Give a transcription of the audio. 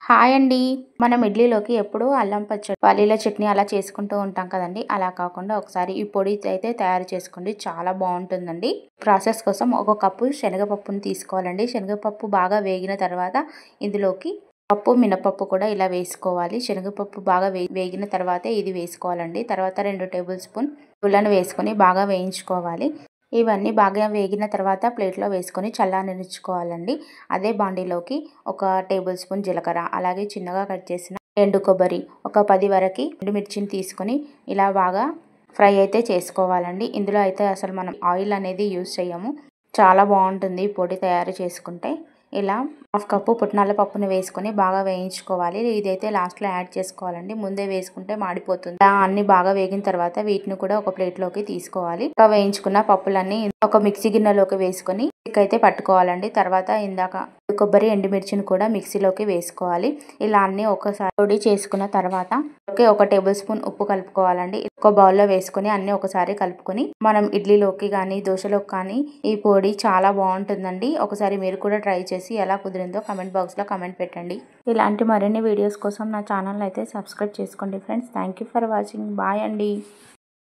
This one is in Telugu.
హాయ్ అండి. మనం ఇడ్లీలోకి ఎప్పుడూ అల్లం పచ్చడి, పల్లీల చట్నీ అలా చేసుకుంటూ ఉంటాం కదండీ. అలా కాకుండా ఒకసారి ఈ పొడి అయితే తయారు చేసుకోండి. చాలా బాగుంటుందండి. ప్రాసెస్ కోసం ఒక కప్పు శనగపప్పుని తీసుకోవాలండి. శనగపప్పు బాగా వేగిన తర్వాత ఇందులోకి పప్పు, మినపప్పు కూడా ఇలా వేసుకోవాలి. శనగపప్పు బాగా వేగిన తర్వాతే ఇది వేసుకోవాలండి. తర్వాత 2 టేబుల్ స్పూన్ నువ్వులను వేసుకొని బాగా వేయించుకోవాలి. ఇవన్నీ బాగా వేగిన తర్వాత ప్లేట్లో వేసుకొని చల్లారనిచ్చుకోవాలండి. అదే బాండీలోకి ఒక టేబుల్ స్పూన్ జీలకర్ర, అలాగే చిన్నగా కట్ చేసిన ఎండు కొబ్బరి, ఒక 10 వరకు ఎండుమిర్చిని తీసుకొని ఇలా బాగా ఫ్రై అయితే చేసుకోవాలండి. ఇందులో అయితే అసలు మనం ఆయిల్ అనేది యూజ్ చేయము. చాలా బాగుంటుంది పొడి తయారు చేసుకుంటే. ఇలా 1/2 కప్పు పుట్నాల పప్పుని వేసుకొని బాగా వేయించుకోవాలి. ఇదైతే లాస్ట్లో యాడ్ చేసుకోవాలండి. ముందే వేసుకుంటే మాడిపోతుంది. అన్ని బాగా వేగిన తర్వాత వీటిని కూడా ఒక ప్లేట్లోకి తీసుకోవాలి. ఇంకా వేయించుకున్న పప్పులన్నీ ఒక మిక్సీ గిన్నెలోకి వేసుకొని అయితే పట్టుకోవాలండి. తర్వాత ఇందాక కొబ్బరి, ఎండుమిర్చిని కూడా మిక్సీలోకి వేసుకోవాలి. ఇలా అన్ని ఒకసారి పొడి చేసుకున్న తర్వాత ఒక టేబుల్ స్పూన్ ఉప్పు కలుపుకోవాలండి. ఒక బౌల్లో వేసుకొని అన్ని ఒకసారి కలుపుకొని మనం ఇడ్లీలోకి కానీ దోశలోకి కానీ ఈ పొడి చాలా బాగుంటుందండి. ఒకసారి మీరు కూడా ట్రై చేసి ఎలా కుదిరిందో కమెంట్ బాక్స్లో కమెంట్ పెట్టండి. ఇలాంటి మరిన్ని వీడియోస్ కోసం నా ఛానల్ అయితే సబ్స్క్రైబ్ చేసుకోండి friends. Thank you for watching. Bye అండి.